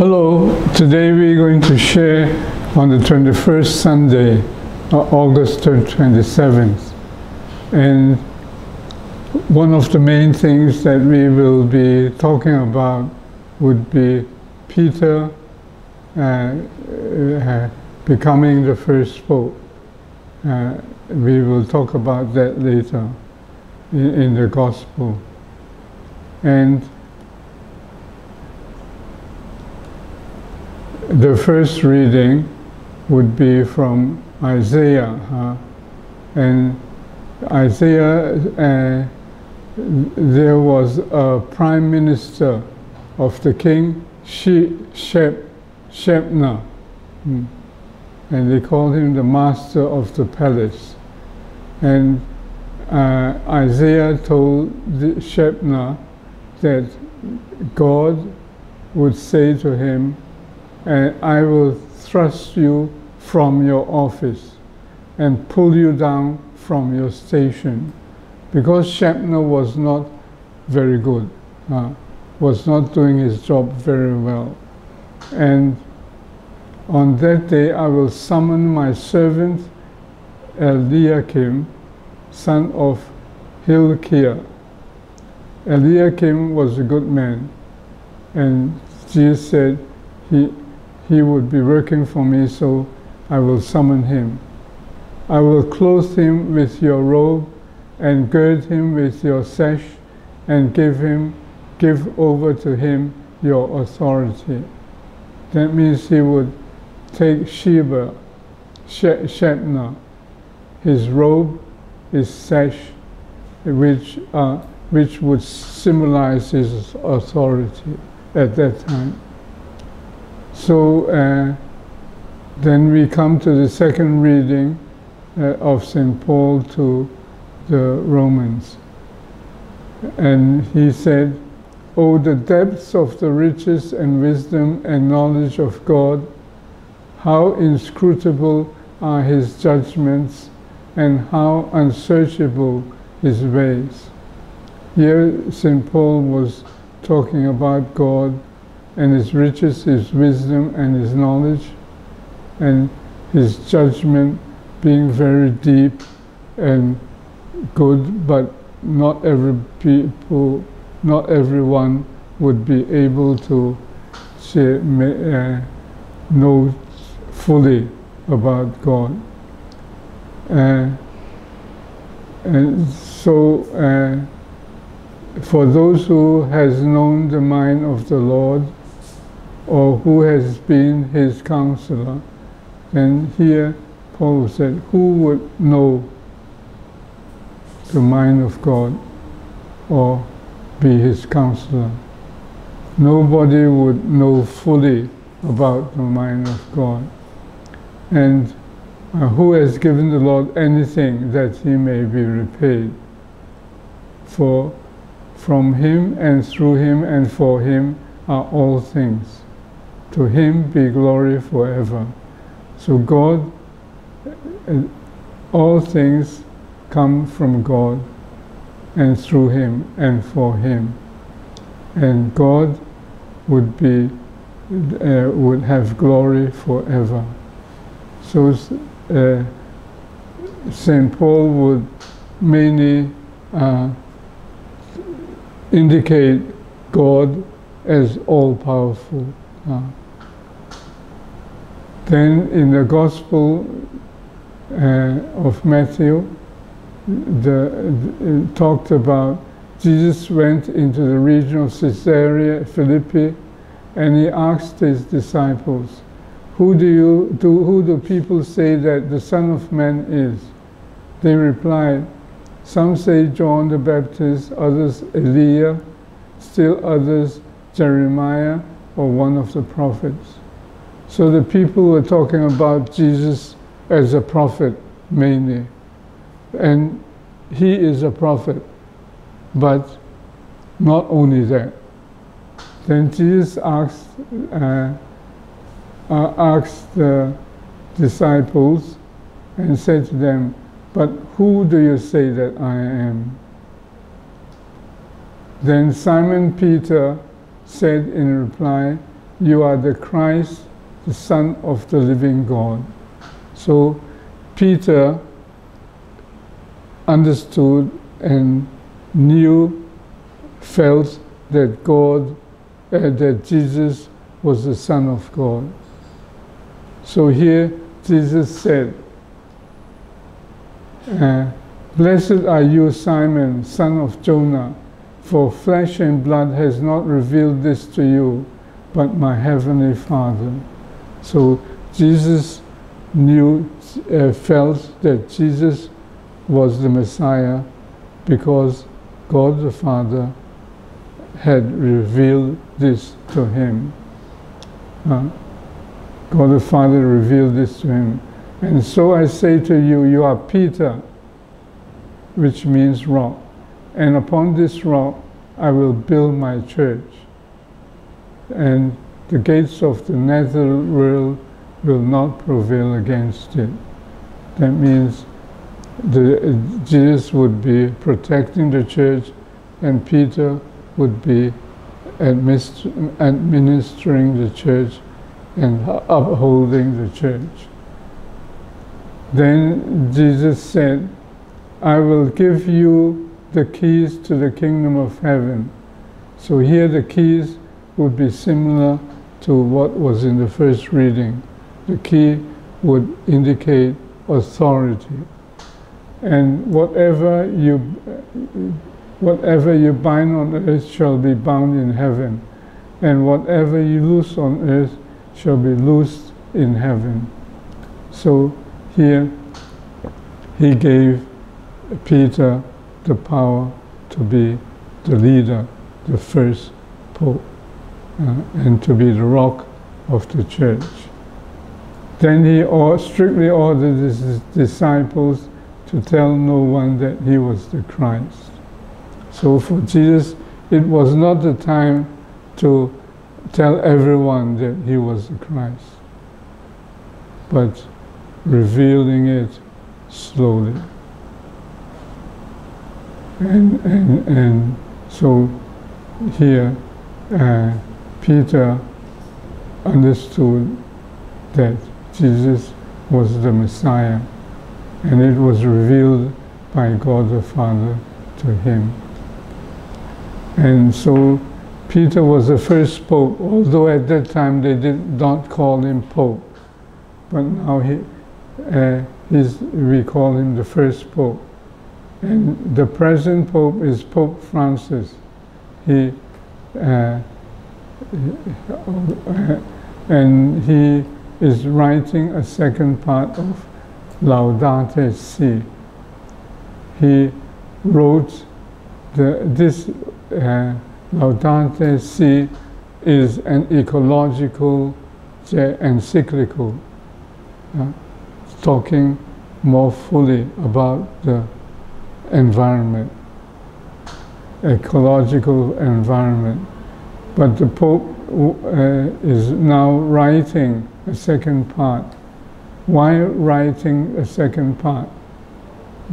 Hello, today we're going to share on the 21st Sunday, August 27th. And one of the main things that we will be talking about would be Peter becoming the first pope. We will talk about that later in the Gospel. And the first reading would be from Isaiah. And Isaiah, there was a prime minister of the king, Shebna. And they called him the master of the palace. And Isaiah told Shebna that God would say to him, I will thrust you from your office and pull you down from your station. Because Shebna was not very good, was not doing his job very well. And on that day I will summon my servant Eliakim, son of Hilkiah. Eliakim was a good man, and Jesus said he would be working for me, so I will summon him. I will clothe him with your robe and gird him with your sash and give over to him your authority. That means he would take Shebna, his robe, his sash, which would symbolize his authority at that time. So then we come to the second reading of St. Paul to the Romans. And he said, "Oh, the depths of the riches and wisdom and knowledge of God, how inscrutable are his judgments and how unsearchable his ways." Here St. Paul was talking about God and his riches, his wisdom and his knowledge, and his judgment being very deep and good, but not everyone would be able to know fully about God. And so for those who has known the mind of the Lord, or who has been his counselor, then here Paul said, who would know the mind of God or be his counselor? Nobody would know fully about the mind of God. And who has given the Lord anything that he may be repaid? For from him and through him and for him are all things. To him be glory forever. So God, all things come from God and through him and for him. And God would have glory forever. So St. Paul would mainly indicate God as all-powerful. Then in the Gospel of Matthew, talked about Jesus went into the region of Caesarea Philippi, and he asked his disciples, who do people say that the Son of Man is? They replied, some say John the Baptist, others Elijah, still others Jeremiah or one of the prophets. So the people were talking about Jesus as a prophet mainly. And he is a prophet, but not only that. Then Jesus asked the disciples and said to them, but who do you say that I am? Then Simon Peter said in reply, you are the Christ, the Son of the living God. So Peter understood and knew, felt that that Jesus was the Son of God. So here Jesus said, "Blessed are you, Simon, son of Jonah, for flesh and blood has not revealed this to you, but my heavenly Father." So Jesus knew, felt that Jesus was the Messiah because God the Father had revealed this to him. God the Father revealed this to him. "And so I say to you, you are Peter," which means rock. "And upon this rock I will build my church. And the gates of the nether world will not prevail against it." That means Jesus would be protecting the church, and Peter would be administering the church and upholding the church. Then Jesus said, "I will give you the keys to the kingdom of heaven." So here the keys would be similar to what was in the first reading. The key would indicate authority. And whatever you bind on earth shall be bound in heaven, and whatever you loose on earth shall be loosed in heaven. So here he gave Peter the power to be the leader, the first pope, and to be the rock of the church. Then he strictly ordered his disciples to tell no one that he was the Christ. So for Jesus, it was not the time to tell everyone that he was the Christ, but revealing it slowly. And so here Peter understood that Jesus was the Messiah, and it was revealed by God the Father to him. And so Peter was the first pope, although at that time they did not call him pope, but now we call him the first pope. And the present pope is Pope Francis. And he is writing a second part of Laudato Si. He wrote this Laudato Si is an ecological encyclical, talking more fully about the environment, ecological environment. But the Pope is now writing a second part. Why writing a second part?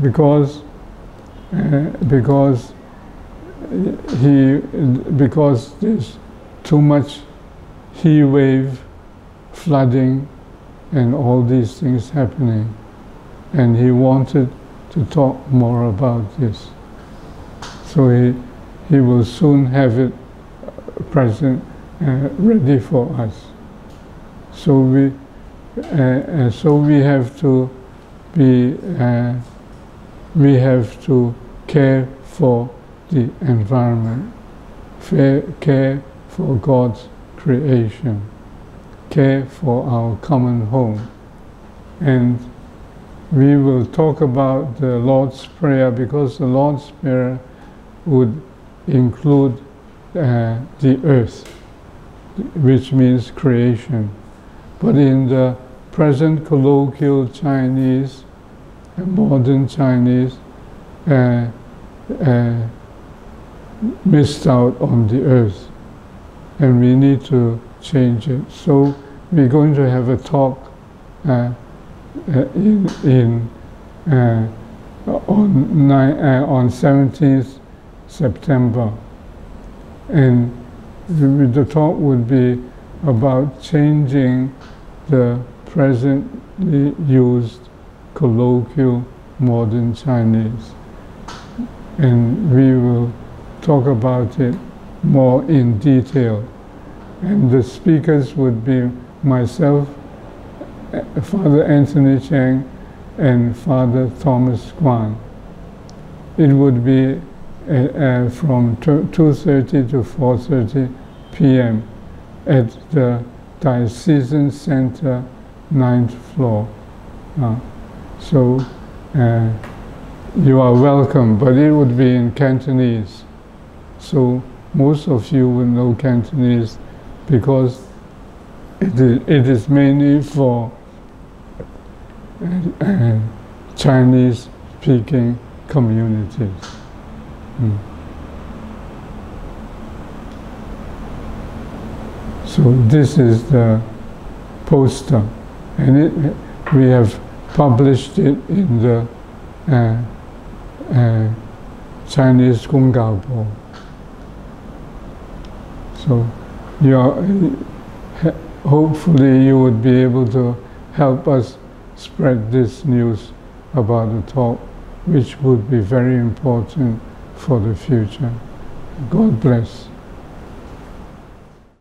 Because there's too much heat wave, flooding, and all these things happening, and he wanted to talk more about this. So he will soon have it present, ready for us. So we have to care for the environment, care for God's creation, care for our common home. And we will talk about the Lord's Prayer, because the Lord's Prayer would include the earth, which means creation. But in the present colloquial Chinese, modern Chinese, missed out on the earth, and we need to change it. So we're going to have a talk on 17th September, and the talk would be about changing the presently used colloquial modern Chinese. And we will talk about it more in detail. And the speakers would be myself, Father Anthony Cheng, and Father Thomas Kwan. It would be from 2:30 to 4:30 p.m. at the Diocesan Center, 9th floor. So you are welcome, but it would be in Cantonese. So most of you will know Cantonese because it is mainly for Chinese-speaking communities. So this is the poster, and we have published it in the Chinese Gonggao Bo. So hopefully you would be able to help us spread this news about the talk, which would be very important for the future. God bless.